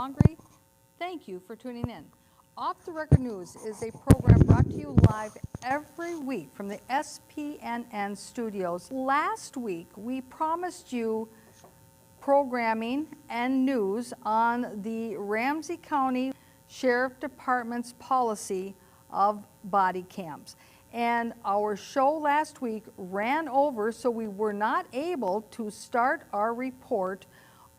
hungry? Thank you for tuning in. Off the Record News is a program brought to you live every week from the SPNN studios. Last week, we promised you programming and news on the Ramsey County Sheriff Department's policy of body cams. And our show last week ran over, so we were not able to start our report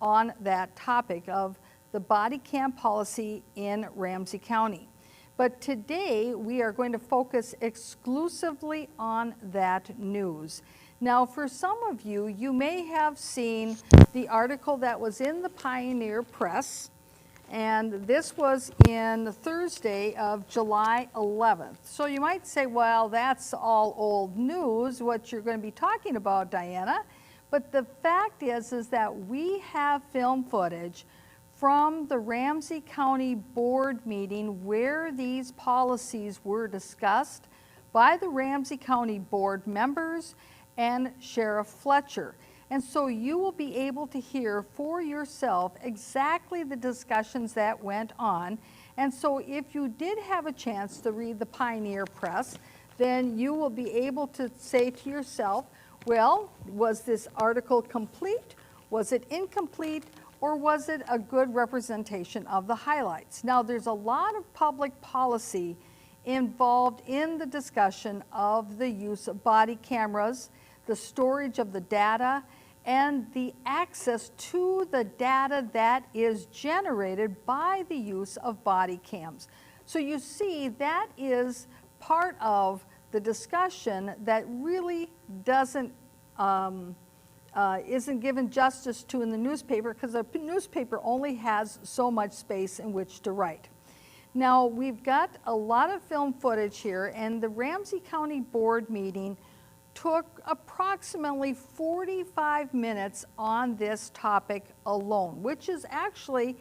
on that topic of the body cam policy in Ramsey County. But today we are going to focus exclusively on that news. Now, for some of you, you may have seen the article that was in the Pioneer Press, and this was in Thursday of July 11th. So you might say, well, that's all old news, what you're going to be talking about, Diana. But the fact is that we have film footage from the Ramsey County Board meeting where these policies were discussed by the Ramsey County Board members and Sheriff Fletcher. And so you will be able to hear for yourself exactly the discussions that went on. And so if you did have a chance to read the Pioneer Press, then you will be able to say to yourself, well, was this article complete? Was it incomplete? Or was it a good representation of the highlights? Now, there's a lot of public policy involved in the discussion of the use of body cameras, the storage of the data, and the access to the data that is generated by the use of body cams. So you see, that is part of the discussion that really doesn't isn't given justice to in the newspaper, because the newspaper only has so much space in which to write. Now, we've got a lot of film footage here, and the Ramsey County Board meeting took approximately 45 minutes on this topic alone, which is actually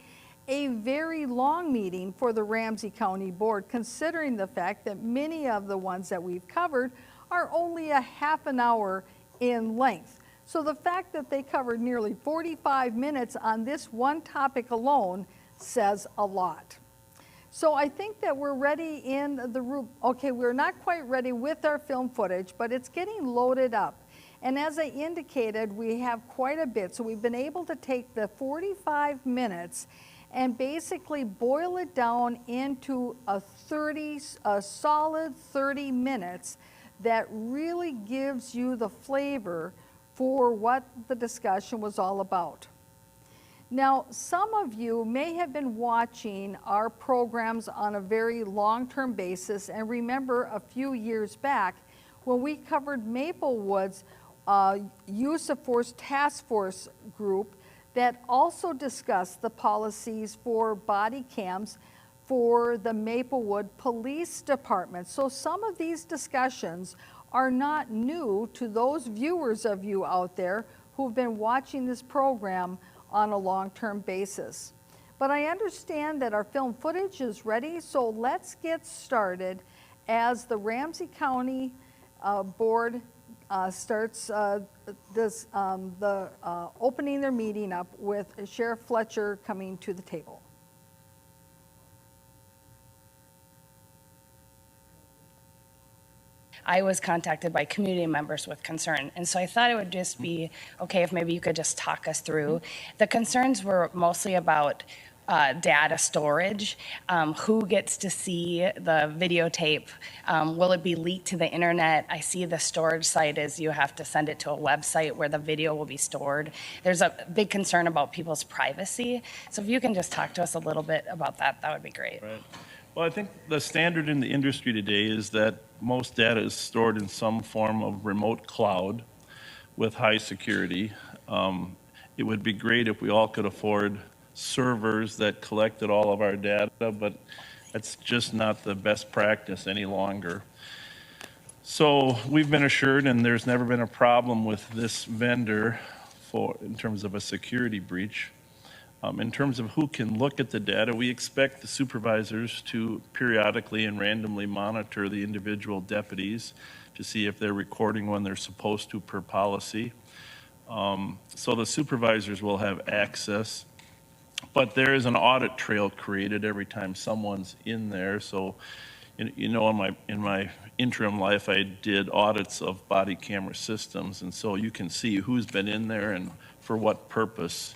a very long meeting for the Ramsey County Board, considering the fact that many of the ones that we've covered are only a half an hour in length. So the fact that they covered nearly 45 minutes on this one topic alone says a lot. So I think that we're ready in the room. Okay, we're not quite ready with our film footage, but it's getting loaded up. And as I indicated, we have quite a bit. So we've been able to take the 45 minutes and basically boil it down into a solid 30 minutes that really gives you the flavor for what the discussion was all about. Now, some of you may have been watching our programs on a very long-term basis and remember a few years back when we covered Maplewood's Use of Force Task Force group that also discussed the policies for body cams for the Maplewood Police Department. So some of these discussions are not new to those viewers of you out there who've been watching this program on a long-term basis. But I understand that our film footage is ready, so let's get started as the Ramsey County Board starts opening their meeting up with Sheriff Fletcher coming to the table. I was contacted by community members with concern. And so I thought it would just be okay if maybe you could just talk us through. The concerns were mostly about data storage. Who gets to see the videotape? Will it be leaked to the internet? I see the storage site is you have to send it to a website where the video will be stored. There's a big concern about people's privacy. So if you can just talk to us a little bit about that, that would be great. Right. Well, I think the standard in the industry today is that most data is stored in some form of remote cloud with high security. It would be great if we all could afford servers that collected all of our data, but that's just not the best practice any longer. So we've been assured, and there's never been a problem with this vendor in terms of a security breach. In terms of who can look at the data, we expect the supervisors to periodically and randomly monitor the individual deputies to see if they're recording when they're supposed to per policy. So the supervisors will have access But there is an audit trail created every time someone's in there. So, you know, in my interim life, I did audits of body camera systems, and so you can see who's been in there and for what purpose.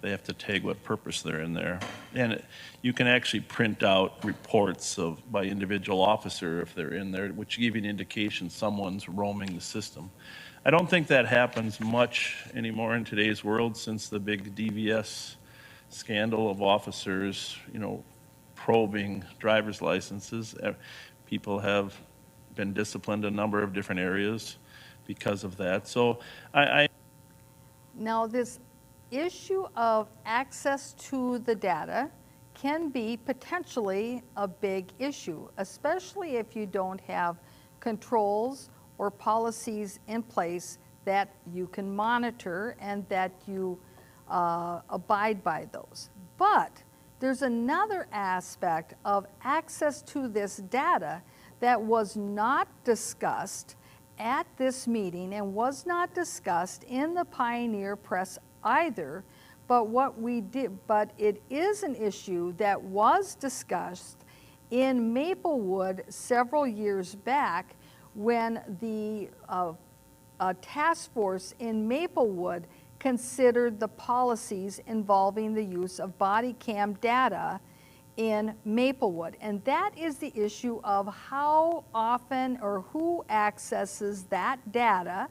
They have to tag what purpose they're in there. And you can actually print out reports by individual officer if they're in there, which give you an indication someone's roaming the system. I don't think that happens much anymore in today's world since the big DVS scandal of officers, you know, probing driver's licenses. People have been disciplined in a number of different areas because of that. So Now, this issue of access to the data can be potentially a big issue, especially if you don't have controls or policies in place that you can monitor and that you abide by those. But there's another aspect of access to this data that was not discussed at this meeting and was not discussed in the Pioneer Press either, but it is an issue that was discussed in Maplewood several years back when the task force in Maplewood considered the policies involving the use of body cam data in Maplewood. And that is the issue of how often or who accesses that data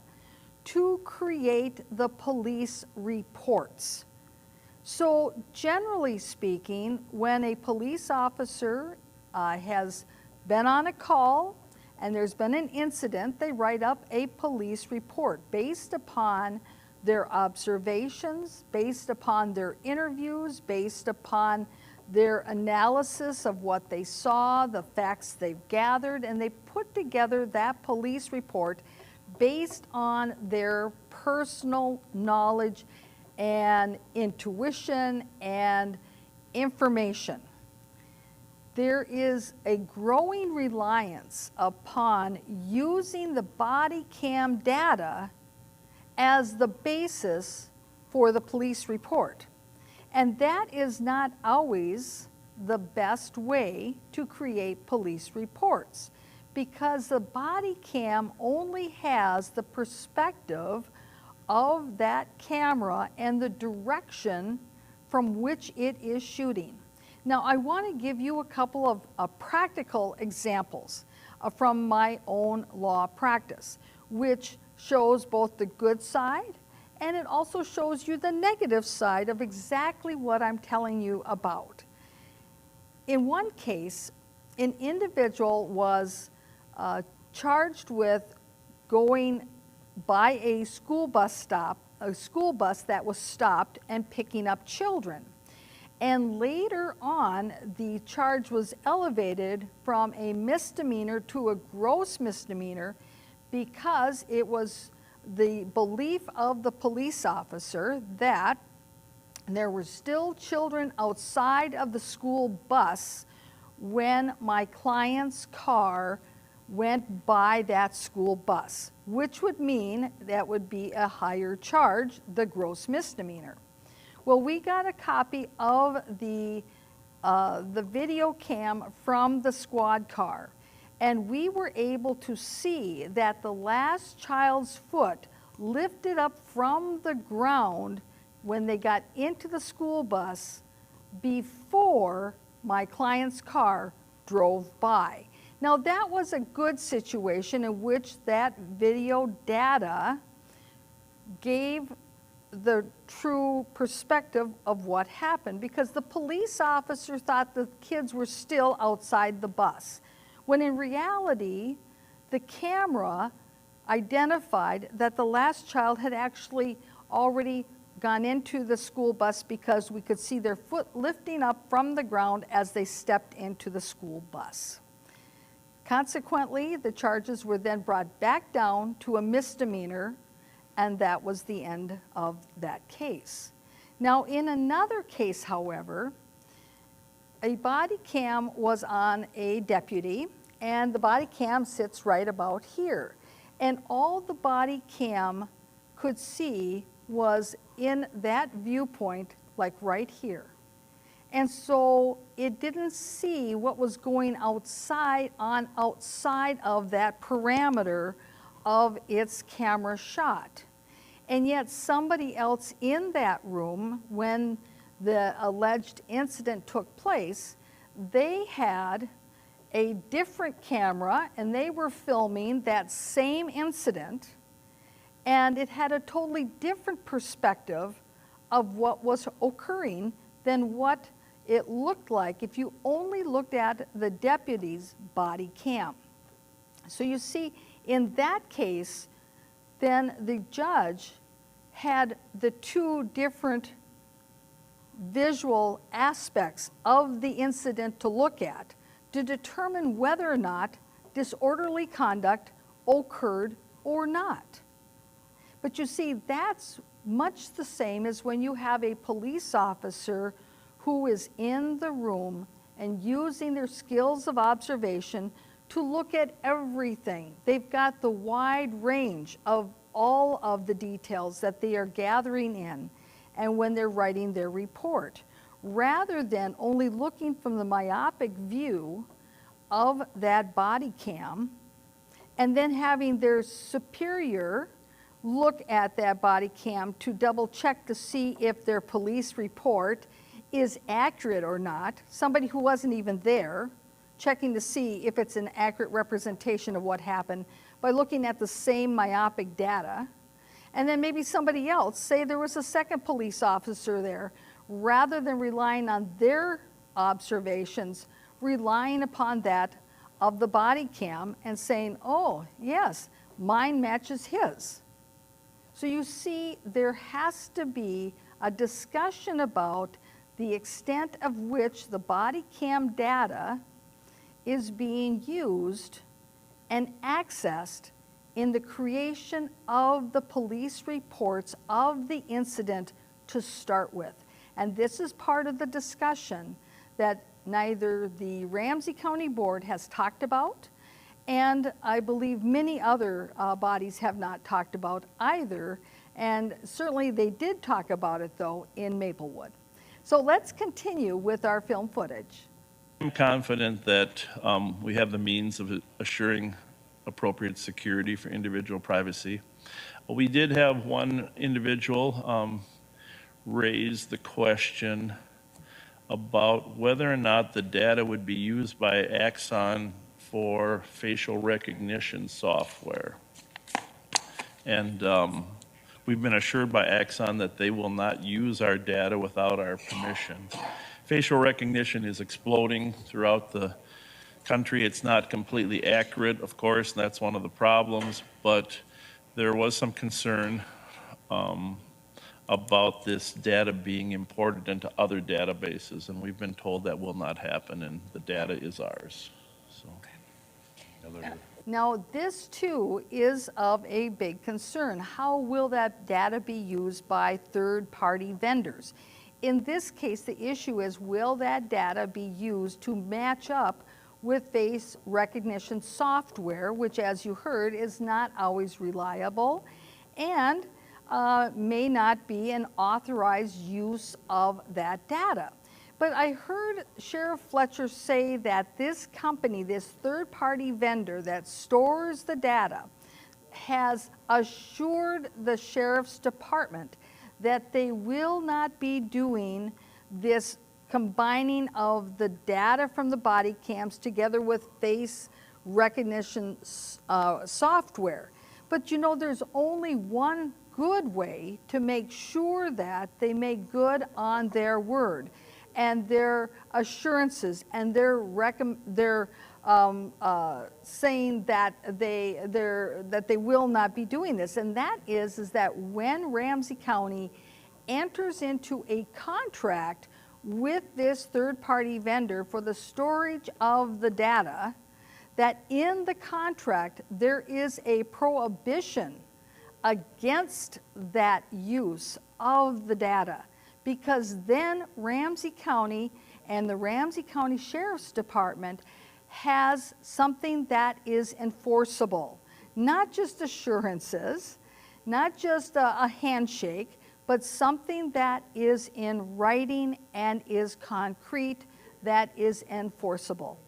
to create the police reports. So generally speaking, when a police officer has been on a call and there's been an incident, they write up a police report based upon their observations, based upon their interviews, based upon their analysis of what they saw, the facts they've gathered, and they put together that police report based on their personal knowledge and intuition and information. There is a growing reliance upon using the body cam data as the basis for the police report. And that is not always the best way to create police reports, because the body cam only has the perspective of that camera and the direction from which it is shooting. Now, I want to give you a couple of practical examples from my own law practice, which shows both the good side and it also shows you the negative side of exactly what I'm telling you about. In one case, an individual was charged with going by a school bus that was stopped and picking up children. And later on, the charge was elevated from a misdemeanor to a gross misdemeanor because it was the belief of the police officer that there were still children outside of the school bus when my client's car went by that school bus, which would mean that would be a higher charge, the gross misdemeanor. Well, we got a copy of the video cam from the squad car, and we were able to see that the last child's foot lifted up from the ground when they got into the school bus before my client's car drove by. Now, that was a good situation in which that video data gave the true perspective of what happened, because the police officer thought the kids were still outside the bus, when in reality, the camera identified that the last child had actually already gone into the school bus because we could see their foot lifting up from the ground as they stepped into the school bus. Consequently, the charges were then brought back down to a misdemeanor, and that was the end of that case. Now, in another case, however, a body cam was on a deputy, and the body cam sits right about here. And all the body cam could see was in that viewpoint, like right here. And so it didn't see what was going outside of that parameter of its camera shot. And yet somebody else in that room, when the alleged incident took place, they had a different camera and they were filming that same incident, and it had a totally different perspective of what was occurring than what it looked like if you only looked at the deputy's body cam. So you see, in that case, then the judge had the two different visual aspects of the incident to look at to determine whether or not disorderly conduct occurred or not. But you see, that's much the same as when you have a police officer who is in the room and using their skills of observation to look at everything. They've got the wide range of all of the details that they are gathering in, and when they're writing their report, rather than only looking from the myopic view of that body cam and then having their superior look at that body cam to double check to see if their police report is accurate or not, somebody who wasn't even there, checking to see if it's an accurate representation of what happened by looking at the same myopic data. And then maybe somebody else, say there was a second police officer there, rather than relying on their observations, relying upon that of the body cam and saying, oh, yes, mine matches his. So you see, there has to be a discussion about the extent of which the body cam data is being used and accessed in the creation of the police reports of the incident to start with. And this is part of the discussion that neither the Ramsey County Board has talked about, and I believe many other bodies have not talked about either. And certainly they did talk about it, though, in Maplewood. So let's continue with our film footage. I'm confident that we have the means of assuring appropriate security for individual privacy. We did have one individual raise the question about whether or not the data would be used by Axon for facial recognition software. And we've been assured by Axon that they will not use our data without our permission. Facial recognition is exploding throughout the country. It's not completely accurate, of course, and that's one of the problems, but there was some concern about this data being imported into other databases, and we've been told that will not happen, and the data is ours. So. Now, this too is of a big concern. How will that data be used by third-party vendors? In this case, the issue is, will that data be used to match up with face recognition software, which, as you heard, is not always reliable and may not be an authorized use of that data. But I heard Sheriff Fletcher say that this company, this third-party vendor that stores the data, has assured the Sheriff's Department that they will not be doing this combining of the data from the body cams together with face recognition software. But you know, there's only one good way to make sure that they make good on their word and their assurances and their saying that they will not be doing this, and that is that when Ramsey County enters into a contract with this third-party vendor for the storage of the data, that in the contract there is a prohibition against that use of the data, because then Ramsey County and the Ramsey County Sheriff's Department has something that is enforceable. Not just assurances, not just a handshake, but something that is in writing and is concrete, that is enforceable.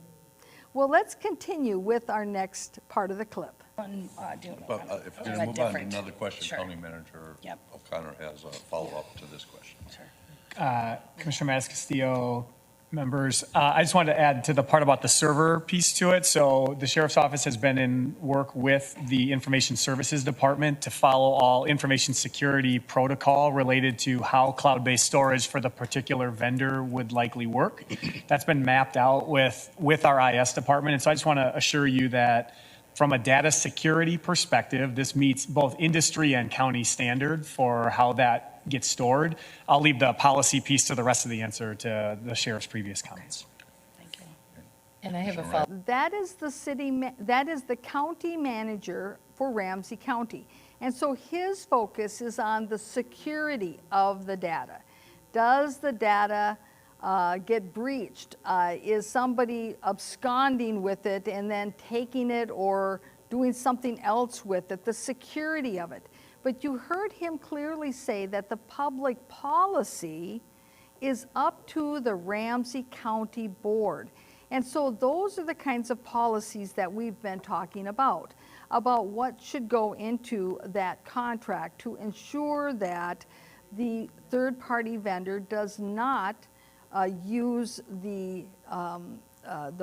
Well, let's continue with our next part of the clip. But if you're a going to move on to different- another question, sure. County Manager Yep. O'Connor has a follow-up to this question. Commissioner Mattis Castillo, members. I just wanted to add to the part about the server piece to it. So the Sheriff's Office has been in work with the Information Services Department to follow all information security protocol related to how cloud-based storage for the particular vendor would likely work. That's been mapped out with our IS department. And so I just want to assure you that from a data security perspective, this meets both industry and county standard for how that gets stored. I'll leave the policy piece to the rest of the answer to the sheriff's previous comments. Thank you. And I have a follow. That is that is the county manager for Ramsey County. And so his focus is on the security of the data. Does the data get breached? Is somebody absconding with it and then taking it or doing something else with it? The security of it. But you heard him clearly say that the public policy is up to the Ramsey County Board. And so those are the kinds of policies that we've been talking about what should go into that contract to ensure that the third-party vendor does not use the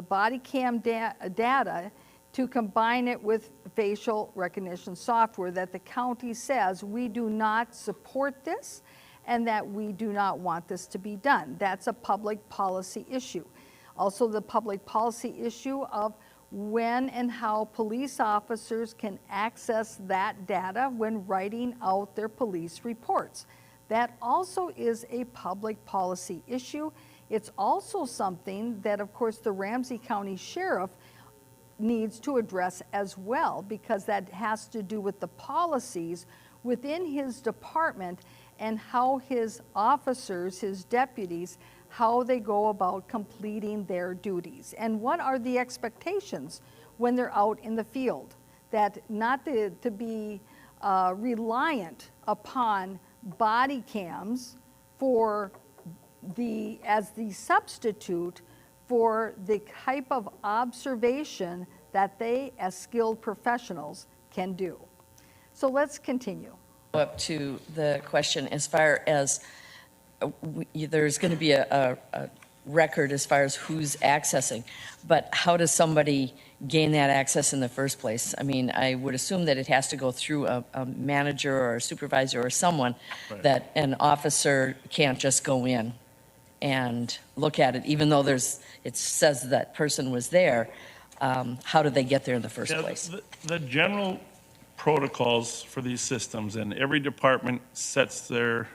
body cam data to combine it with facial recognition software, that the county says we do not support this and that we do not want this to be done. That's a public policy issue. Also, the public policy issue of when and how police officers can access that data when writing out their police reports. That also is a public policy issue. It's also something that, of course, the Ramsey County Sheriff needs to address as well, because that has to do with the policies within his department and how his officers, his deputies, how they go about completing their duties. And what are the expectations when they're out in the field? That not to be reliant upon body cams as the substitute for the type of observation that they, as skilled professionals, can do. So let's continue. Up to the question as far as there's going to be a record as far as who's accessing, but how does somebody gain that access in the first place? I mean, I would assume that it has to go through a manager or a supervisor or someone, Right. that an officer can't just go in and look at it, even though it says that person was there. How did they get there in the first Yeah, place? the general protocols for these systems, and every department sets their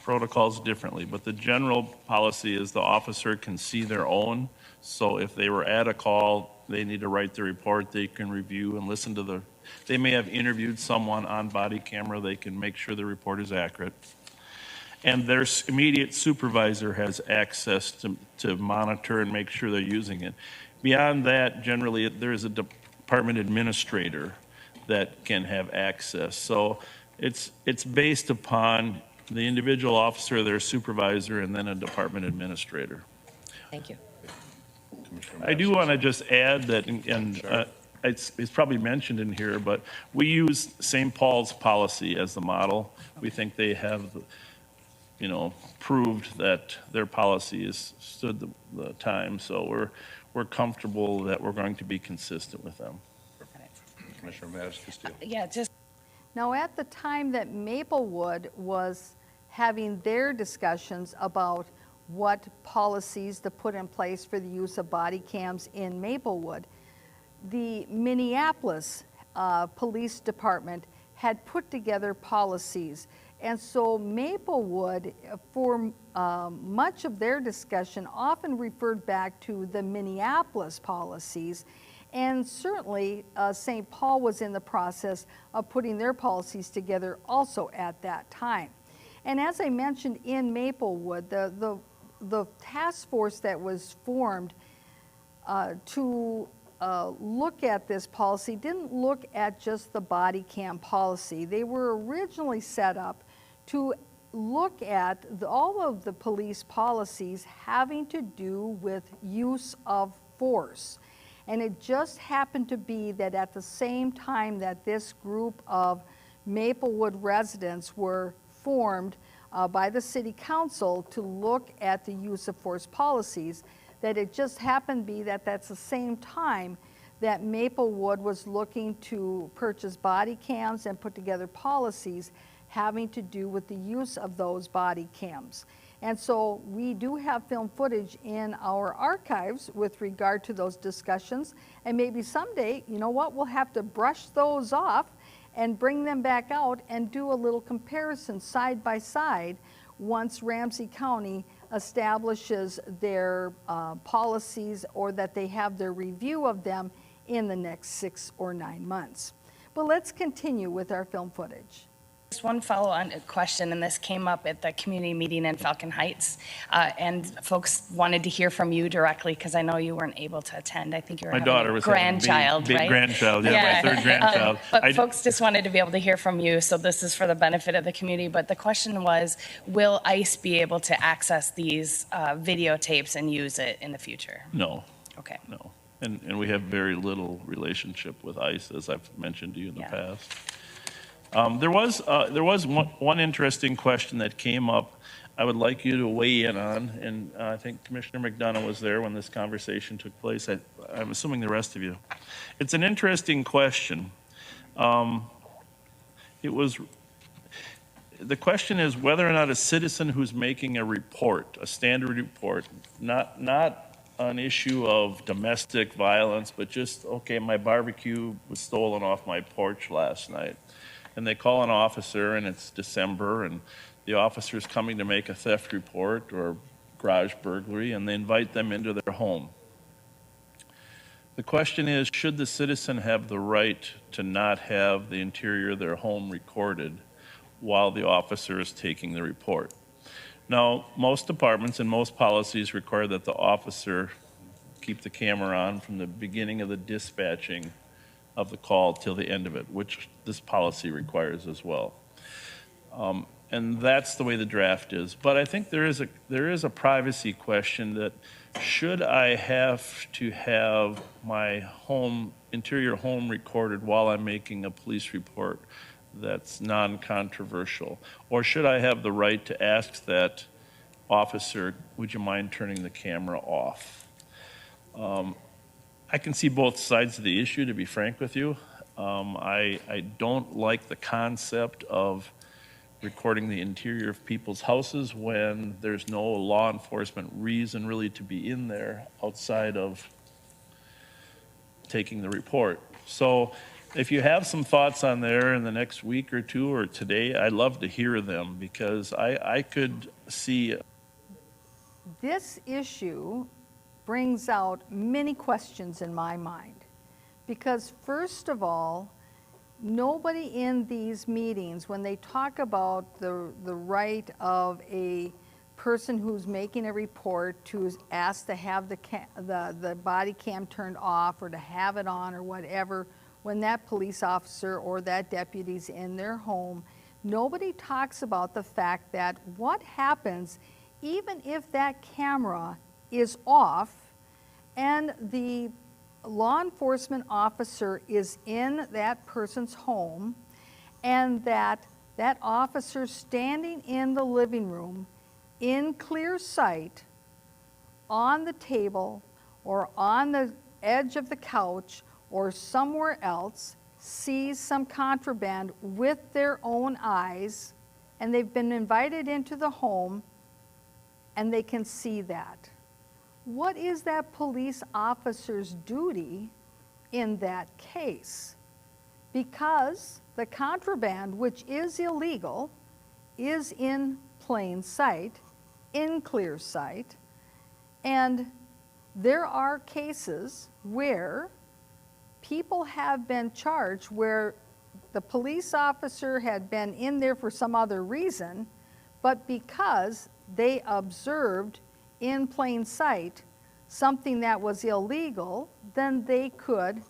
protocols differently, but the general policy is the officer can see their own. So if they were at a call, they need to write the report, they can review and listen to they may have interviewed someone on body camera, they can make sure the report is accurate. And their immediate supervisor has access to monitor and make sure they're using it. Beyond that, generally, there is a department administrator that can have access. So it's based upon the individual officer, their supervisor, and then a department administrator. Thank you. Commissioner I do Mattis. want to just add that, and it's probably mentioned in here, but we use St. Paul's policy as the model. We think they have, proved that their policy has stood the time. So we're comfortable that we're going to be consistent with them. Commissioner Mattis Castillo. Yeah, just Now, at the time that Maplewood was having their discussions about what policies to put in place for the use of body cams in Maplewood, the Minneapolis Police Department had put together policies. And so Maplewood, for much of their discussion, often referred back to the Minneapolis policies. And certainly, St. Paul was in the process of putting their policies together also at that time. And as I mentioned in Maplewood, the task force that was formed to look at this policy didn't look at just the body cam policy. They were originally set up to look at all of the police policies having to do with use of force. And it just happened to be that at the same time that this group of Maplewood residents were formed by the city council to look at the use of force policies, that it just happened to be that that's the same time that Maplewood was looking to purchase body cams and put together policies having to do with the use of those body cams. And so we do have film footage in our archives with regard to those discussions, and maybe someday, you know what, we'll have to brush those off and bring them back out and do a little comparison side by side once Ramsey County establishes their policies, or that they have their review of them in the next 6 or 9 months. But let's continue with our film footage. Just one follow-on question, and this came up at the community meeting in Falcon Heights, and folks wanted to hear from you directly because I know you weren't able to attend. I think you were My having daughter a was having a grandchild, big right? grandchild, yeah, my third grandchild. But I- folks just wanted to be able to hear from you, so this is for the benefit of the community. But the question was, will ICE be able to access these videotapes and use it in the future? No, Okay. no. And we have very little relationship with ICE, as I've mentioned to you in the Yeah. past. There was one interesting question that came up I would like you to weigh in on, and I think Commissioner McDonough was there when this conversation took place. I'm assuming the rest of you. It's an interesting question. The question is whether or not a citizen who's making a report, a standard report, not an issue of domestic violence, but just, okay, my barbecue was stolen off my porch last night. And they call an officer, and it's December, and the officer's coming to make a theft report or garage burglary, and they invite them into their home. The question is, should the citizen have the right to not have the interior of their home recorded while the officer is taking the report? Now, most departments and most policies require that the officer keep the camera on from the beginning of the dispatching of the call till the end of it, which this policy requires as well. And that's the way the draft is. But I think there is a privacy question that should I have to have my interior home recorded while I'm making a police report that's non-controversial? Or should I have the right to ask that officer, would you mind turning the camera off? I can see both sides of the issue, to be frank with you. I don't like the concept of recording the interior of people's houses when there's no law enforcement reason really to be in there outside of taking the report. So if you have some thoughts on there in the next week or two or today, I'd love to hear them, because I could see. This issue brings out many questions in my mind, because first of all, nobody in these meetings, when they talk about the right of a person who's making a report to ask to have the body cam turned off or to have it on or whatever, when that police officer or that deputy's in their home, nobody talks about the fact that what happens even if that camera is off and the law enforcement officer is in that person's home, and that officer standing in the living room in clear sight on the table or on the edge of the couch or somewhere else sees some contraband with their own eyes, and they've been invited into the home and they can see that. What is that police officer's duty in that case? Because the contraband, which is illegal, is in plain sight, in clear sight, and there are cases where people have been charged where the police officer had been in there for some other reason, but because they observed in plain sight something that was illegal, then they could,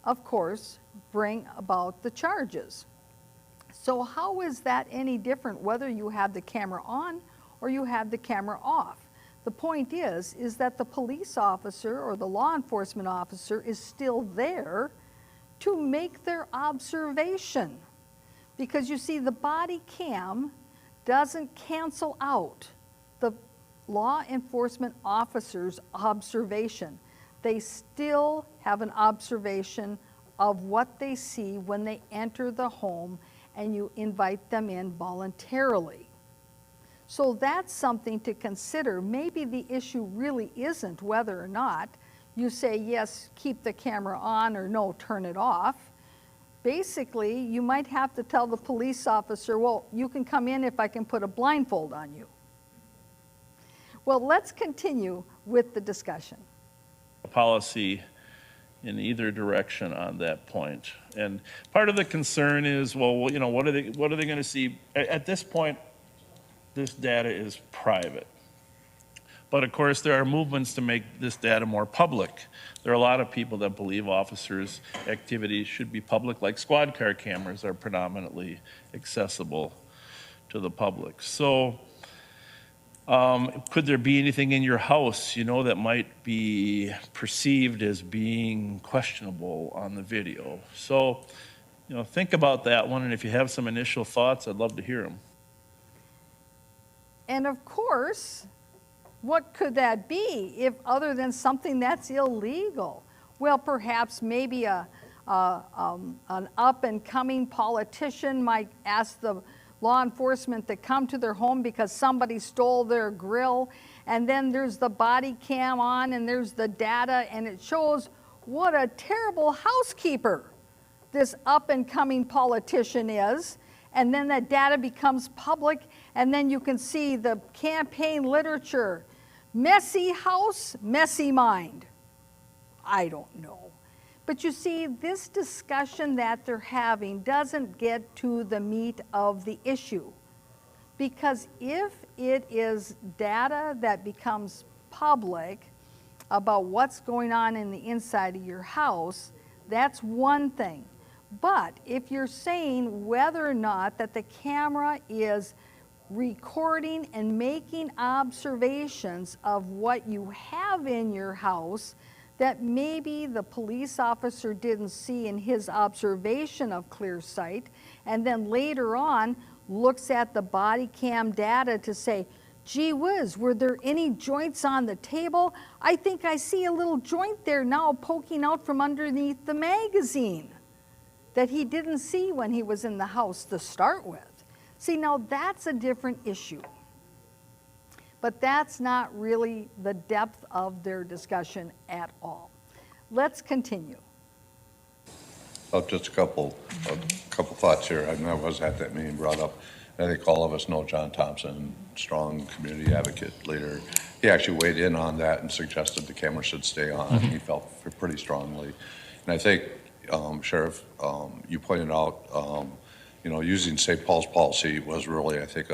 of course, bring about the charges. So how is that any different whether you have the camera on or you have the camera off? The point is that the police officer or the law enforcement officer is still there to make their observation. Because you see, the body cam doesn't cancel out the law enforcement officer's observation. They still have an observation of what they see when they enter the home and you invite them in voluntarily. So that's something to consider. Maybe the issue really isn't whether or not you say, yes, keep the camera on, or no, turn it off. Basically, you might have to tell the police officer, well, you can come in if I can put a blindfold on you. Well, let's continue with the discussion. Policy in either direction on that point. And part of the concern is, well, you know, what are they going to see? At this point, this data is private. But of course, there are movements to make this data more public. There are a lot of people that believe officers' activities should be public, like squad car cameras are predominantly accessible to the public. So could there be anything in your house, you know, that might be perceived as being questionable on the video? So, you know, think about that one, and if you have some initial thoughts, I'd love to hear them. And of course, what could that be if other than something that's illegal? Well, perhaps maybe an up-and-coming politician might ask the law enforcement to come to their home because somebody stole their grill, and then there's the body cam on and there's the data, and it shows what a terrible housekeeper this up-and-coming politician is. And then that data becomes public, and then you can see the campaign literature. Messy house, messy mind. I don't know. But you see, this discussion that they're having doesn't get to the meat of the issue. Because if it is data that becomes public about what's going on in the inside of your house, that's one thing. But if you're saying whether or not that the camera is recording and making observations of what you have in your house that maybe the police officer didn't see in his observation of clear sight, and then later on looks at the body cam data to say, gee whiz, were there any joints on the table? I think I see a little joint there now poking out from underneath the magazine that he didn't see when he was in the house to start with. See, now that's a different issue. But that's not really the depth of their discussion at all. Let's continue. Oh, just a couple thoughts here. I mean, I was at that meeting brought up. I think all of us know John Thompson, strong community advocate leader. He actually weighed in on that and suggested the camera should stay on. He felt pretty strongly. And I think, Sheriff, you pointed out, you know, using St. Paul's policy was really, I think,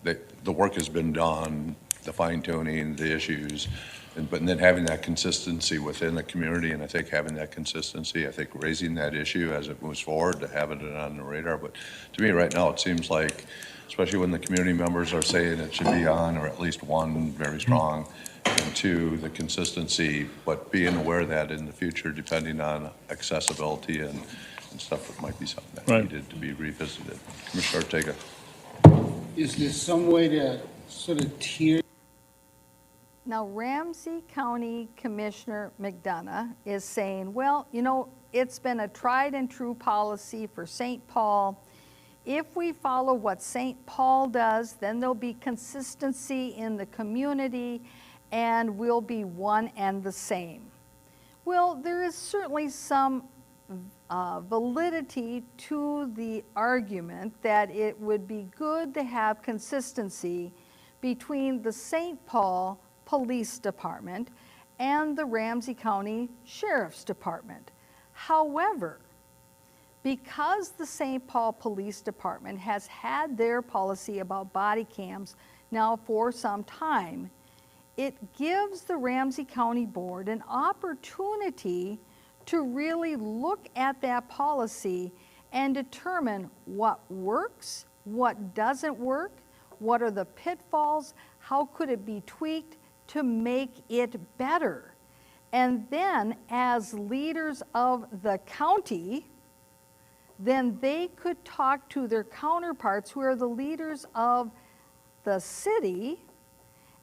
the work has been done, the fine tuning, the issues, but then having that consistency within the community, and I think having that consistency, I think raising that issue as it moves forward, to have it on the radar. But to me right now, it seems like, especially when the community members are saying it should be on, or at least one, very strong, and two, the consistency, but being aware that in the future, depending on accessibility and stuff, it might be something that Right. needed to be revisited. Commissioner Ortega. Is there some way to sort of tier? Now, Ramsey County Commissioner McDonough is saying, well, you know, it's been a tried and true policy for St. Paul. If we follow what St. Paul does, then there'll be consistency in the community and we'll be one and the same. Well, there is certainly some validity to the argument that it would be good to have consistency between the St. Paul Police Department and the Ramsey County Sheriff's Department. However, because the St. Paul Police Department has had their policy about body cams now for some time, it gives the Ramsey County Board an opportunity to really look at that policy and determine what works, what doesn't work, what are the pitfalls, how could it be tweaked to make it better. And then as leaders of the county, then they could talk to their counterparts who are the leaders of the city,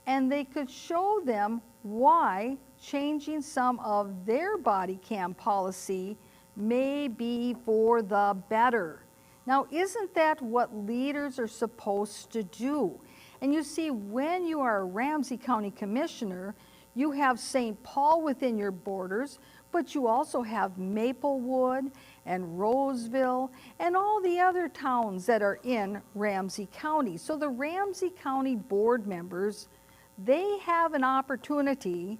and they could show them why changing some of their body cam policy may be for the better. Now, isn't that what leaders are supposed to do? And you see, when you are a Ramsey County Commissioner, you have St. Paul within your borders, but you also have Maplewood and Roseville and all the other towns that are in Ramsey County. So the Ramsey County board members, they have an opportunity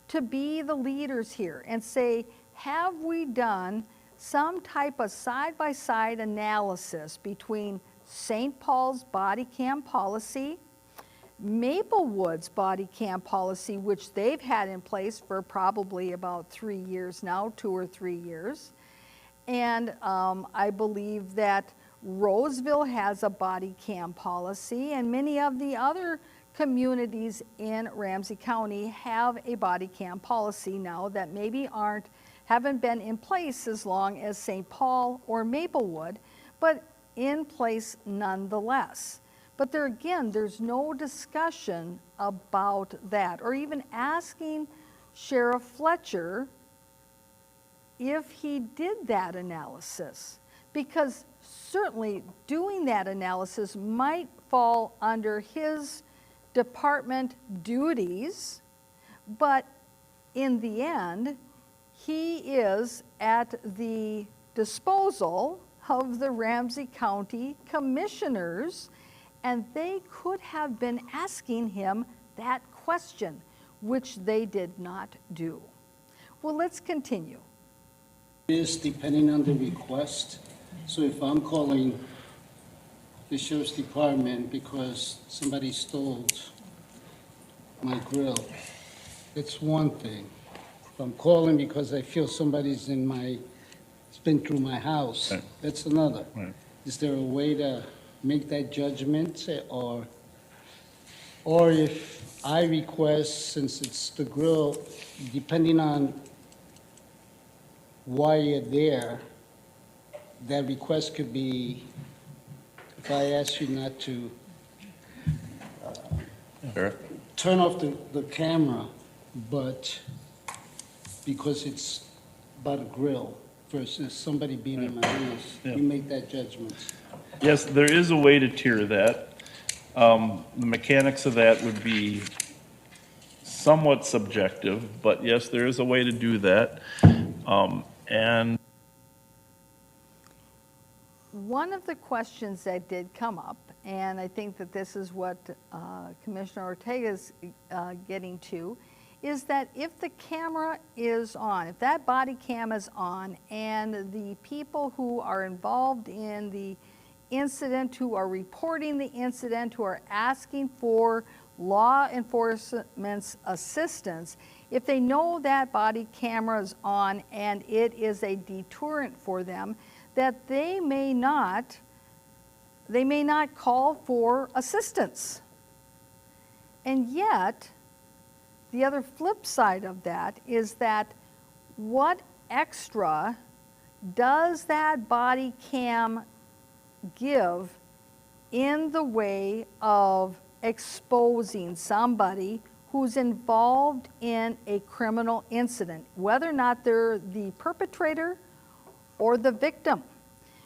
to be the leaders here and say, have we done some type of side-by-side analysis between St. Paul's body cam policy, Maplewood's body cam policy, which they've had in place for probably about 3 years now, 2 or 3 years. And I believe that Roseville has a body cam policy, and many of the other communities in Ramsey County have a body cam policy now that maybe haven't been in place as long as St. Paul or Maplewood, but in place nonetheless. But there again, there's no discussion about that, or even asking Sheriff Fletcher if he did that analysis, because certainly doing that analysis might fall under his department duties, but in the end, he is at the disposal of the Ramsey County Commissioners, and they could have been asking him that question, which they did not do. Well, let's continue. Is depending on the request. So if I'm calling the sheriff's department because somebody stole my grill, it's one thing. If I'm calling because I feel somebody's it's been through my house, Right. that's another. Right. Is there a way to make that judgment, or if I request, since it's the grill, depending on why you're there, that request could be, if I ask you not to Sure. turn off the camera, but because it's about a grill versus somebody being in my house, Yeah. you make that judgment. Yes, there is a way to tier that. The mechanics of that would be somewhat subjective, but yes, there is a way to do that. And One of the questions that did come up, and I think that this is what Commissioner Ortega is getting to, is that if the camera is on, if that body cam is on, and the people who are involved in the incident, who are reporting the incident, who are asking for law enforcement's assistance, if they know that body camera is on and it is a deterrent for them, that they may not call for assistance. And yet, the other flip side of that is that what extra does that body cam give in the way of exposing somebody who's involved in a criminal incident, whether or not they're the perpetrator or the victim?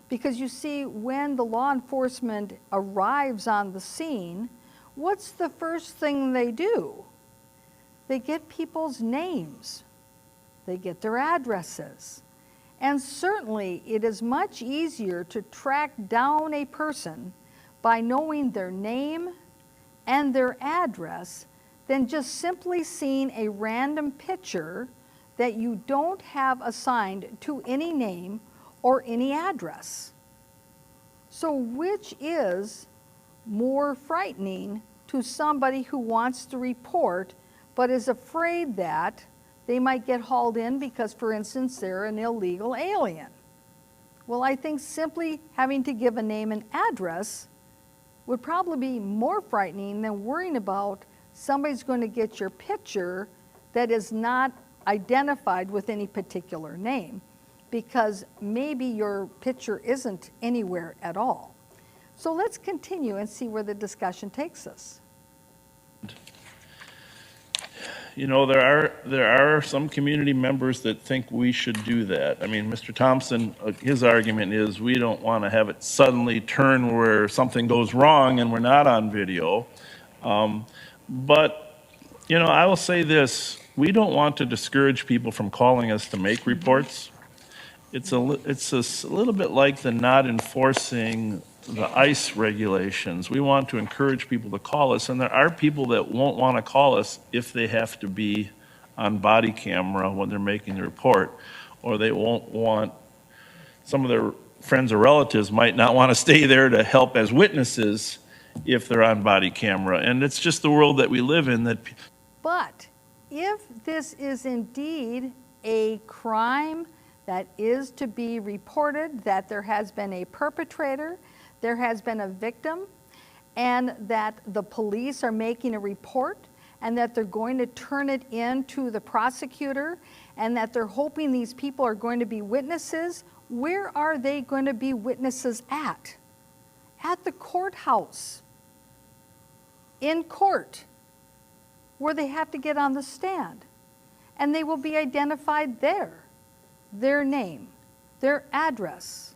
Because you see, when the law enforcement arrives on the scene, what's the first thing they do? They get people's names, they get their addresses. And certainly it is much easier to track down a person by knowing their name and their address than just simply seeing a random picture that you don't have assigned to any name or any address. So which is more frightening to somebody who wants to report but is afraid that they might get hauled in because, for instance, they're an illegal alien? Well, I think simply having to give a name and address would probably be more frightening than worrying about somebody's going to get your picture that is not identified with any particular name, because maybe your picture isn't anywhere at all. So let's continue and see where the discussion takes us. You know, there are some community members that think we should do that. I mean, Mr. Thompson, his argument is we don't want to have it suddenly turn where something goes wrong and we're not on video. But, you know, I will say this, we don't want to discourage people from calling us to make reports. It's a little bit like the not enforcing the ICE regulations. We want to encourage people to call us, and there are people that won't want to call us if they have to be on body camera when they're making the report, or they won't want, some of their friends or relatives might not want to stay there to help as witnesses if they're on body camera. And it's just the world that we live in that. But if this is indeed a crime that is to be reported, that there has been a perpetrator, there has been a victim, and that the police are making a report, and that they're going to turn it in to the prosecutor, and that they're hoping these people are going to be witnesses, where are they going to be witnesses at? At the courthouse, in court, where they have to get on the stand. And they will be identified there, their name, their address,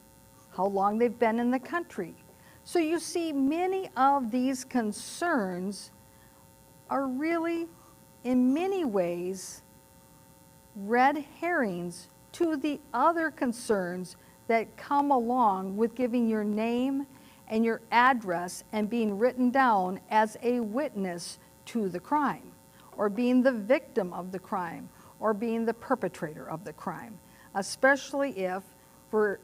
how long they've been in the country. So you see, many of these concerns are really, in many ways, red herrings to the other concerns that come along with giving your name and your address and being written down as a witness to the crime, or being the victim of the crime, or being the perpetrator of the crime, especially if,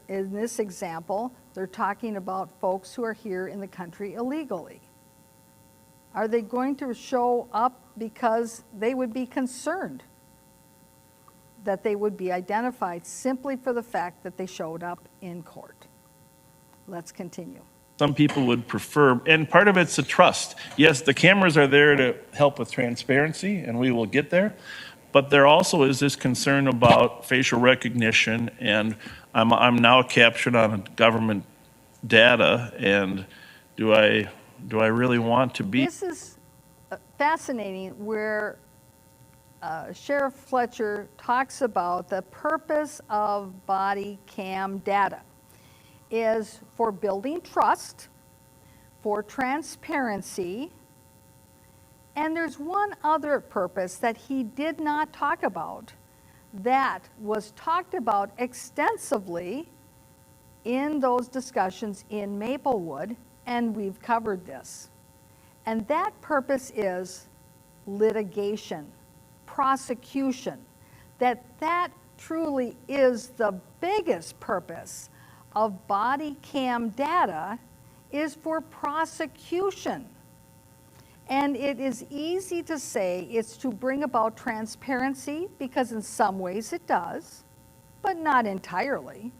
in this example, they're talking about folks who are here in the country illegally. Are they going to show up because they would be concerned that they would be identified simply for the fact that they showed up in court? Let's continue. Some people would prefer, and part of it's a trust. Yes, the cameras are there to help with transparency, and we will get there. But there also is this concern about facial recognition, and I'm now captured on government data, and do I really want to be? This is fascinating, where Sheriff Fletcher talks about the purpose of body cam data is for building trust, for transparency, and there's one other purpose that he did not talk about that was talked about extensively in those discussions in Maplewood, and we've covered this. And that purpose is litigation, prosecution, that truly is the biggest purpose of body cam data, is for prosecution. And it is easy to say it's to bring about transparency, because in some ways it does, but not entirely.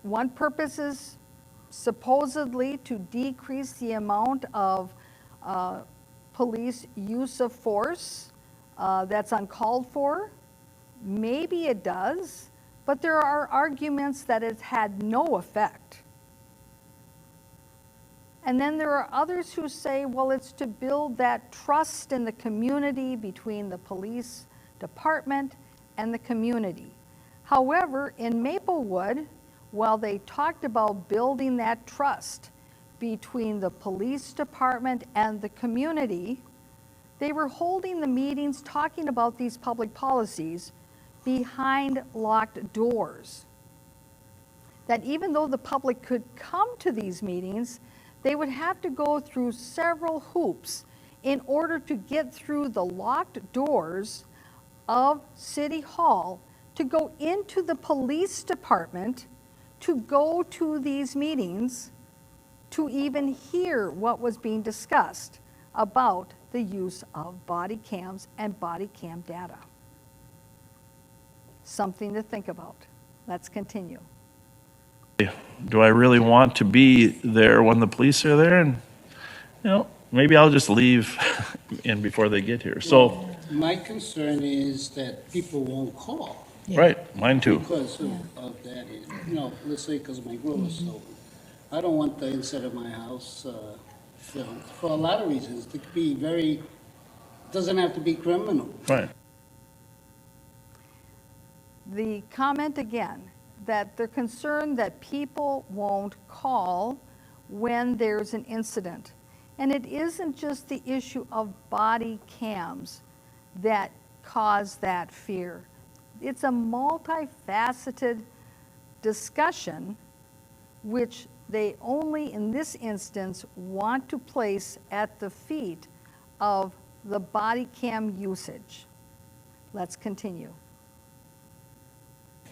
One purpose is supposedly to decrease the amount of police use of force that's uncalled for. Maybe it does, but there are arguments that it's had no effect. And then there are others who say, well, it's to build that trust in the community between the police department and the community. However, in Maplewood, while they talked about building that trust between the police department and the community, they were holding the meetings talking about these public policies behind locked doors. That even though the public could come to these meetings, they would have to go through several hoops in order to get through the locked doors of City Hall to go into the police department, to go to these meetings, to even hear what was being discussed about the use of body cams and body cam data. Something to think about. Let's continue. Do I really want to be there when the police are there? And, maybe I'll just leave in before they get here. So, My concern is that people won't call right, mine too. because of that. Let's say because my grill was stolen. I don't want the inside of my house filmed for a lot of reasons. It could be doesn't have to be criminal. Right. The comment again, that they're concerned that people won't call when there's an incident. And it isn't just the issue of body cams that cause that fear. It's a multifaceted discussion which they only, in this instance, want to place at the feet of the body cam usage. Let's continue.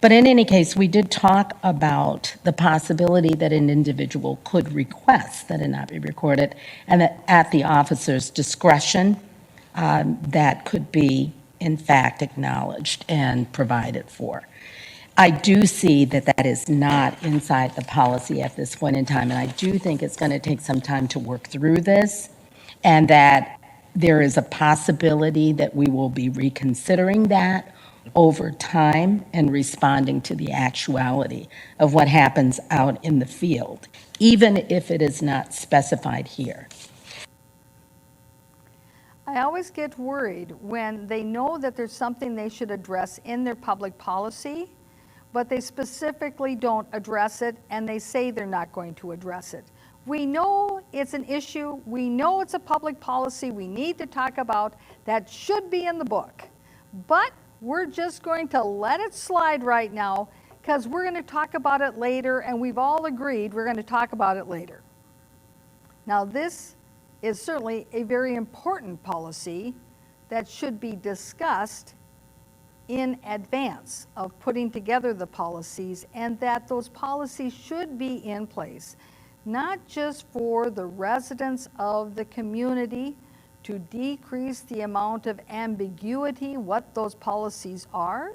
But in any case, we did talk about the possibility that an individual could request that it not be recorded, and that at the officer's discretion, that could be, in fact, acknowledged and provided for. I do see that that is not inside the policy at this point in time, and I do think it's going to take some time to work through this, and that there is a possibility that we will be reconsidering that over time and responding to the actuality of what happens out in the field, even if it is not specified here. I always get worried when they know that there's something they should address in their public policy, but they specifically don't address it, and they say they're not going to address it. We know it's an issue. We know it's a public policy we need to talk about that should be in the book. But we're just going to let it slide right now because we're going to talk about it later, and we've all agreed we're going to talk about it later. Now, this is certainly a very important policy that should be discussed in advance of putting together the policies, and that those policies should be in place, not just for the residents of the community to decrease the amount of ambiguity what those policies are,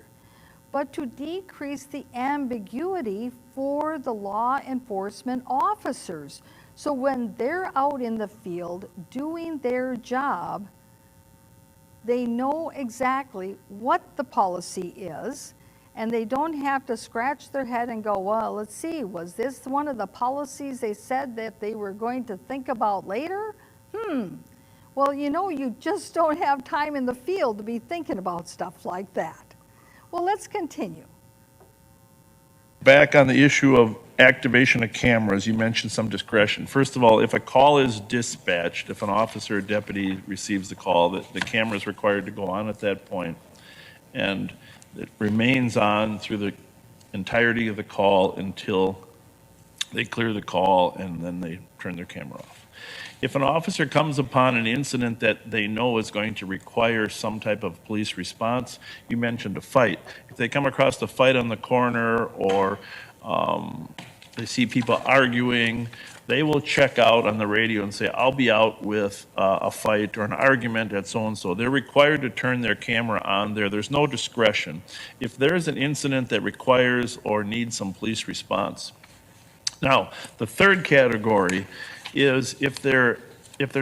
but to decrease the ambiguity for the law enforcement officers. So when they're out in the field doing their job, they know exactly what the policy is, and they don't have to scratch their head and go, well, let's see, was this one of the policies they said that they were going to think about later? Well, you just don't have time in the field to be thinking about stuff like that. Well, let's continue. Back on the issue of activation of cameras, you mentioned some discretion. First of all, if a call is dispatched, if an officer or deputy receives the call, the camera is required to go on at that point, and it remains on through the entirety of the call until they clear the call, and then they turn their camera off. If an officer comes upon an incident that they know is going to require some type of police response, you mentioned a fight. If they come across a fight on the corner, or they see people arguing, they will check out on the radio and say, I'll be out with a fight or an argument at so-and-so. They're required to turn their camera on there. There's no discretion. If there's an incident that requires or needs some police response. Now, the third category is if they're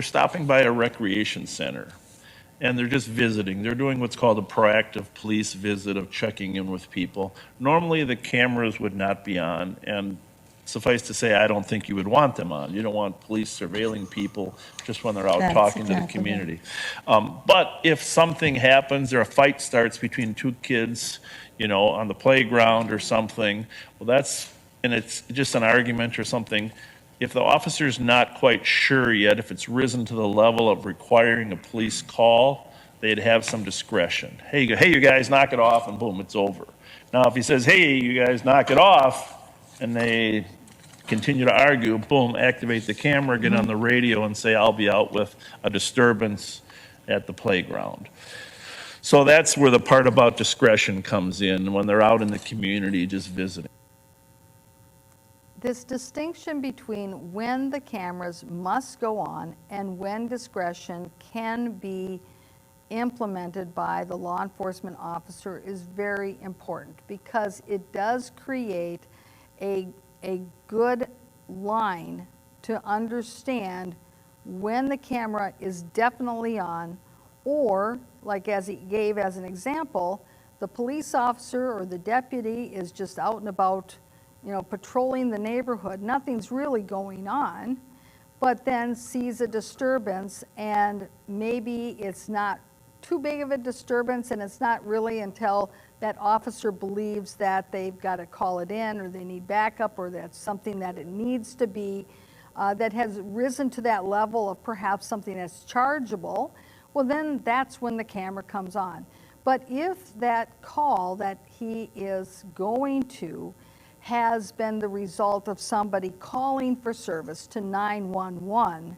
stopping by a recreation center and they're just visiting, they're doing what's called a proactive police visit of checking in with people. Normally, the cameras would not be on, and suffice to say, I don't think you would want them on. You don't want police surveilling people just when they're out That's talking to the exactly community. But if something happens, or a fight starts between two kids, on the playground or something, and it's just an argument or something, if the officer's not quite sure yet if it's risen to the level of requiring a police call, they'd have some discretion. Hey, you guys, knock it off, and boom, it's over. Now, if he says, hey, you guys, knock it off, and they continue to argue, boom, activate the camera, get on the radio, and say, I'll be out with a disturbance at the playground. So that's where the part about discretion comes in, when they're out in the community just visiting. This distinction between when the cameras must go on and when discretion can be implemented by the law enforcement officer is very important because it does create a good line to understand when the camera is definitely on, or like as he gave as an example, the police officer or the deputy is just out and about, patrolling the neighborhood. Nothing's really going on, but then sees a disturbance, and maybe it's not too big of a disturbance, and it's not really until that officer believes that they've got to call it in, or they need backup, or that's something that it needs to be, that has risen to that level of perhaps something that's chargeable, well, then that's when the camera comes on. But if that call that he is going to has been the result of somebody calling for service to 911,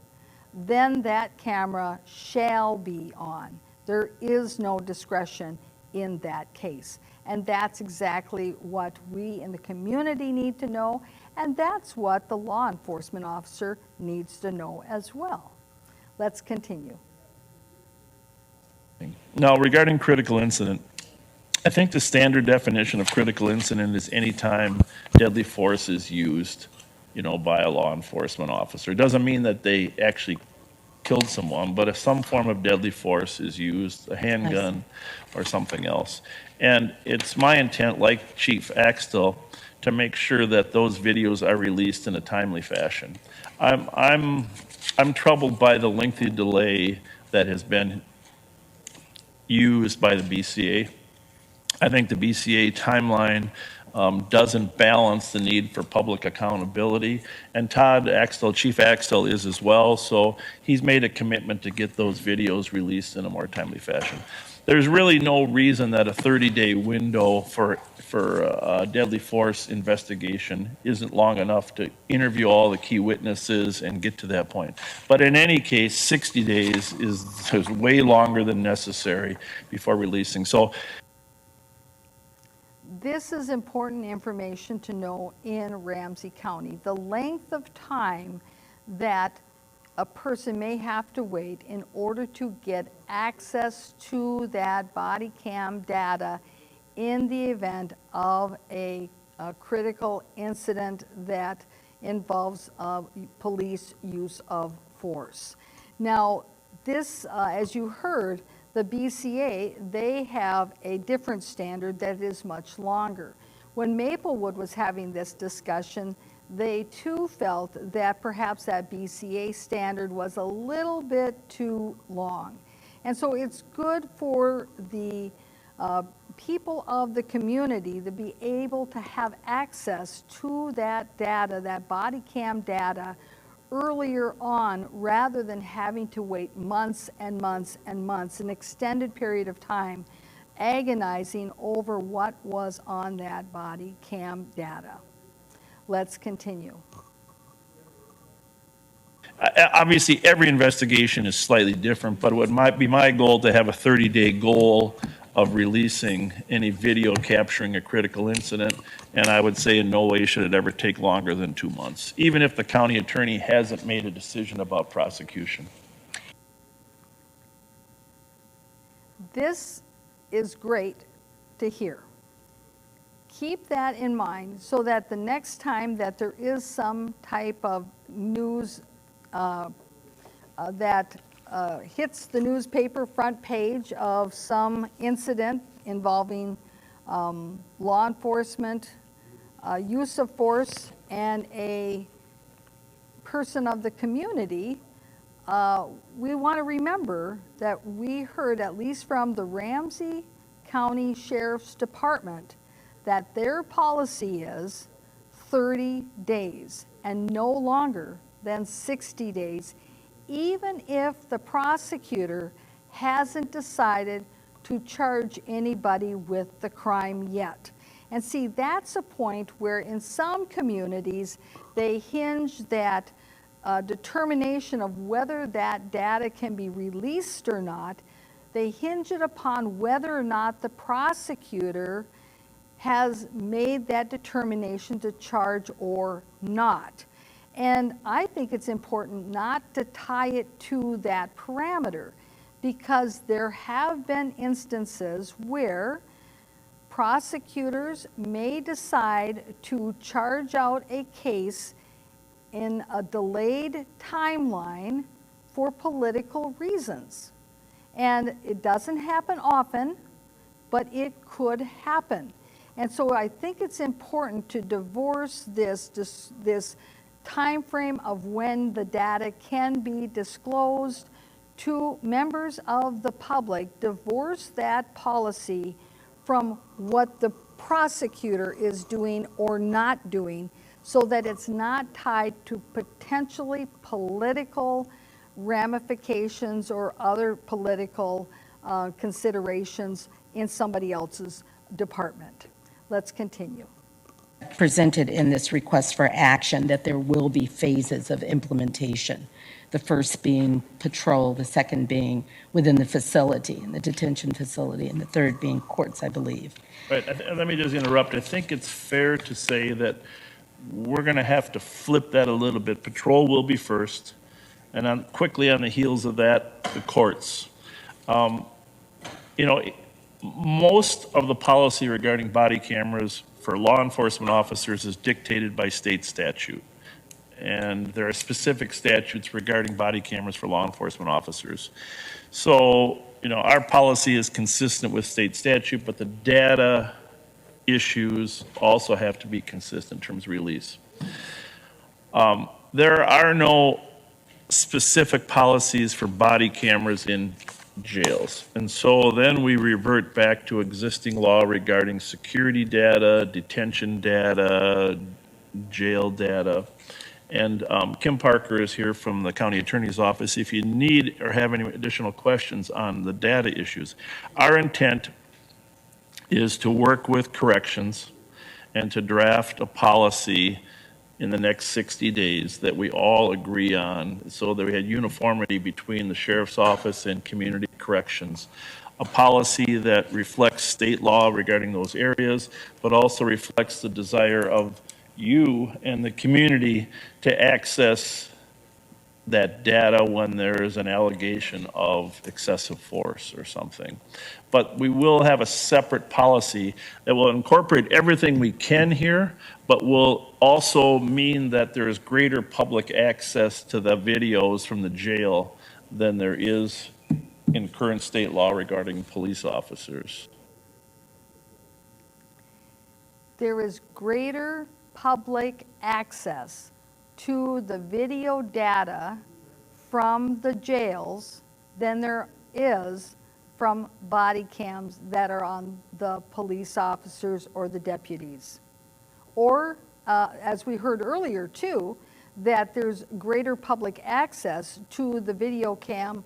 then that camera shall be on. There is no discretion in that case. And that's exactly what we in the community need to know, and that's what the law enforcement officer needs to know as well. Let's continue. Now, regarding critical incident, I think the standard definition of critical incident is any time deadly force is used, by a law enforcement officer. It doesn't mean that they actually killed someone, but if some form of deadly force is used, a handgun or something else. And it's my intent, like Chief Axtell, to make sure that those videos are released in a timely fashion. I'm troubled by the lengthy delay that has been used by the BCA. I think the BCA timeline doesn't balance the need for public accountability. And Todd Axtell, Chief Axtell, is as well, so he's made a commitment to get those videos released in a more timely fashion. There's really no reason that a 30-day window for a deadly force investigation isn't long enough to interview all the key witnesses and get to that point. But in any case, 60 days is way longer than necessary before releasing. So this is important information to know in Ramsey County. The length of time that a person may have to wait in order to get access to that body cam data in the event of a critical incident that involves police use of force. Now, this, as you heard, the BCA, they have a different standard that is much longer. When Maplewood was having this discussion, they too felt that perhaps that BCA standard was a little bit too long. And so it's good for the people of the community to be able to have access to that data, that body cam data, earlier on, rather than having to wait months and months and months, an extended period of time, agonizing over what was on that body cam data. Let's continue. Obviously, every investigation is slightly different, but it might be my goal to have a 30-day goal of releasing any video capturing a critical incident, and I would say in no way should it ever take longer than 2 months, even if the county attorney hasn't made a decision about prosecution. This is great to hear. Keep that in mind so that the next time that there is some type of news that hits the newspaper front page of some incident involving law enforcement, use of force, and a person of the community, we want to remember that we heard, at least from the Ramsey County Sheriff's Department, that their policy is 30 days and no longer than 60 days, even if the prosecutor hasn't decided to charge anybody with the crime yet. And see, that's a point where in some communities, they hinge that determination of whether that data can be released or not, they hinge it upon whether or not the prosecutor has made that determination to charge or not. And I think it's important not to tie it to that parameter, because there have been instances where prosecutors may decide to charge out a case in a delayed timeline for political reasons. And it doesn't happen often, but it could happen. And so I think it's important to divorce this time frame of when the data can be disclosed to members of the public, divorce that policy from what the prosecutor is doing or not doing, so that it's not tied to potentially political ramifications or other political considerations in somebody else's department. Let's continue. Presented in this request for action that there will be phases of implementation. The first being patrol, the second being within the facility, in the detention facility, and the third being courts, I believe. Right, let me just interrupt. I think it's fair to say that we're going to have to flip that a little bit. Patrol will be first, and quickly on the heels of that, the courts. Most of the policy regarding body cameras for law enforcement officers is dictated by state statute. And there are specific statutes regarding body cameras for law enforcement officers. So, our policy is consistent with state statute, but the data issues also have to be consistent in terms of release. There are no specific policies for body cameras in jails. And so then we revert back to existing law regarding security data, detention data, jail data. And Kim Parker is here from the county attorney's office. If you need or have any additional questions on the data issues, our intent is to work with corrections and to draft a policy in the next 60 days that we all agree on, so that we had uniformity between the sheriff's office and community corrections. A policy that reflects state law regarding those areas, but also reflects the desire of you and the community to access that data when there is an allegation of excessive force or something. But we will have a separate policy that will incorporate everything we can here, but will also mean that there is greater public access to the videos from the jail than there is in current state law regarding police officers. There is greater public access to the video data from the jails than there is from body cams that are on the police officers or the deputies. Or, as we heard earlier too, that there's greater public access to the video cam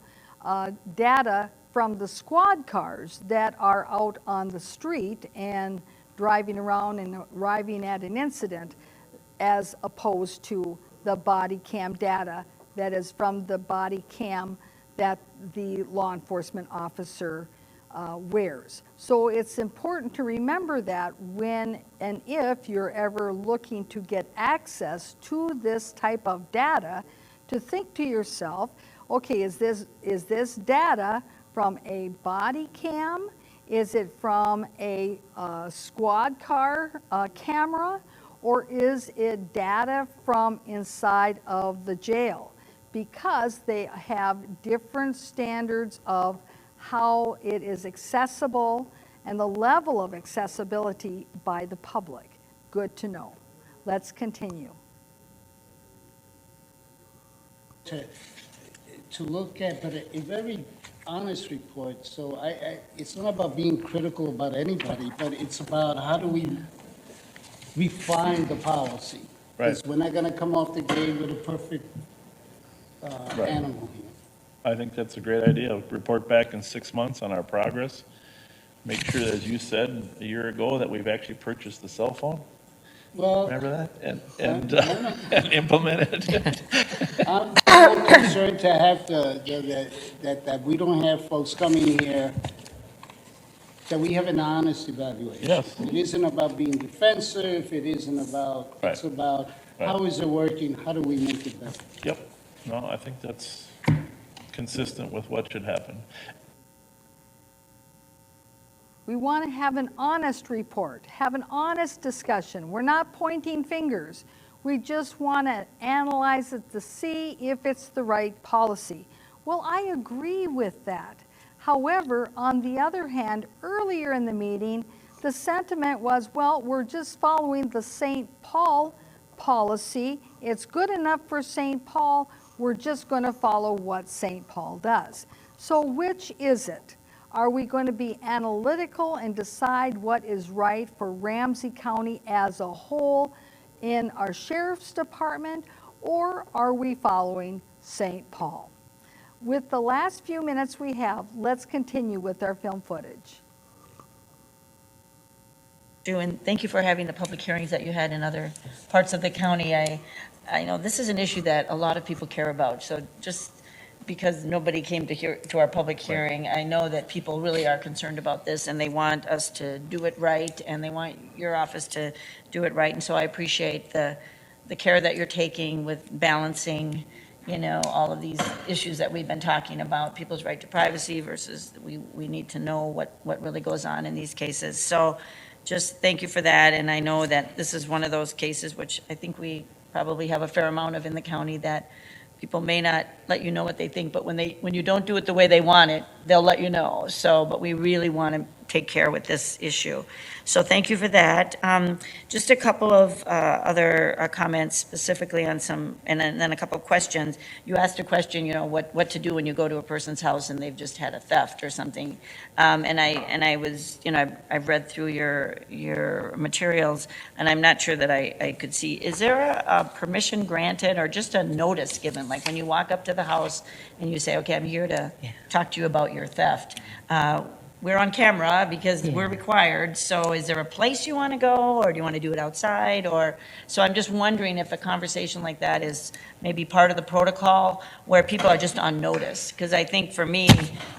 data from the squad cars that are out on the street and driving around and arriving at an incident, as opposed to the body cam data that is from the body cam that the law enforcement officer wears. So it's important to remember that when and if you're ever looking to get access to this type of data, to think to yourself, okay, is this data from a body cam? Is it from a squad car camera? Or is it data from inside of the jail? Because they have different standards of how it is accessible and the level of accessibility by the public. Good to know. Let's continue. To look at, but a very honest report. So it's not about being critical about anybody, but it's about how do we refine the policy. Right. Because we're not going to come off the gate with a perfect Right. animal here. I think that's a great idea. Report back in 6 months on our progress. Make sure, as you said a year ago, that we've actually purchased the cell phone. Well, Remember that? And implement it. I'm concerned to have that we don't have folks coming here, that we have an honest evaluation. Yes. It isn't about being defensive, it isn't about, it's Right. about Right. how is it working, how do we make it better? Yep. No, I think that's consistent with what should happen. We want to have an honest report, have an honest discussion. We're not pointing fingers. We just want to analyze it to see if it's the right policy. Well, I agree with that. However, on the other hand, earlier in the meeting, the sentiment was, well, we're just following the St. Paul policy. It's good enough for St. Paul. We're just going to follow what St. Paul does. So which is it? Are we going to be analytical and decide what is right for Ramsey County as a whole in our sheriff's department, or are we following St. Paul? With the last few minutes we have, let's continue with our film footage. And thank you for having the public hearings that you had in other parts of the county. I know this is an issue that a lot of people care about, so just because nobody came to our public hearing, I know that people really are concerned about this, and they want us to do it right, and they want your office to do it right, and so I appreciate the care that you're taking with balancing, all of these issues that we've been talking about, people's right to privacy versus we need to know what really goes on in these cases. So just thank you for that, and I know that this is one of those cases which I think we probably have a fair amount of in the county, that people may not let you know what they think, but when you don't do it the way they want it, they'll let you know. So, but we really want to take care with this issue. So thank you for that. Just a couple of other comments specifically on some, and then a couple of questions. You asked a question, what to do when you go to a person's house and they've just had a theft or something. And I was, I've read through your materials, and I'm not sure that I could see. Is there a permission granted or just a notice given? Like when you walk up to the house and you say, okay, I'm here to talk to you about your theft. We're on camera because we're required, so is there a place you want to go, or do you want to do it outside? So I'm just wondering if a conversation like that is maybe part of the protocol where people are just on notice, because I think for me,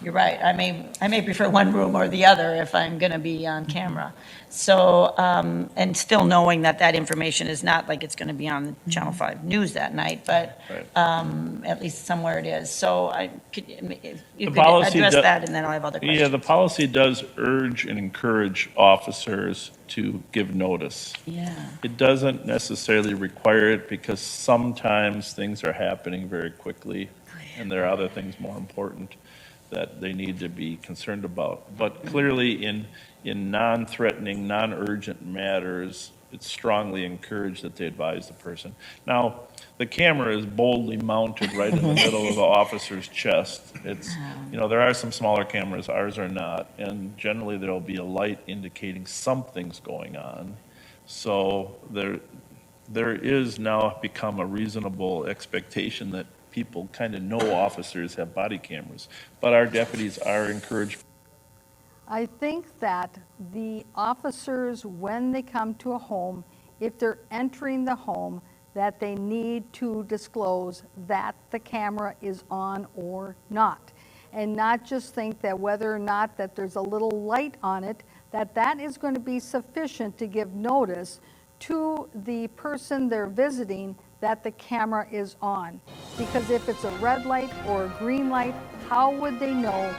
you're right, I may prefer one room or the other if I'm going to be on camera. So, and still knowing that information is not like it's going to be on Channel 5 News that night, but at least somewhere it is. So if you could address that, and then I'll have other questions. Yeah, the policy does urge and encourage officers to give notice. Yeah. It doesn't necessarily require it, because sometimes things are happening very quickly, and there are other things more important that they need to be concerned about. But clearly in non-threatening, non-urgent matters, it's strongly encouraged that they advise the person. Now, the camera is boldly mounted right in the middle of the officer's chest. It's, there are some smaller cameras, ours are not, and generally there'll be a light indicating something's going on. So there is now become a reasonable expectation that people kind of know officers have body cameras, but our deputies are encouraged. I think that the officers, when they come to a home, if they're entering the home, that they need to disclose that the camera is on or not. And not just think that whether or not that there's a little light on it, that is going to be sufficient to give notice to the person they're visiting that the camera is on. Because if it's a red light or a green light, how would they know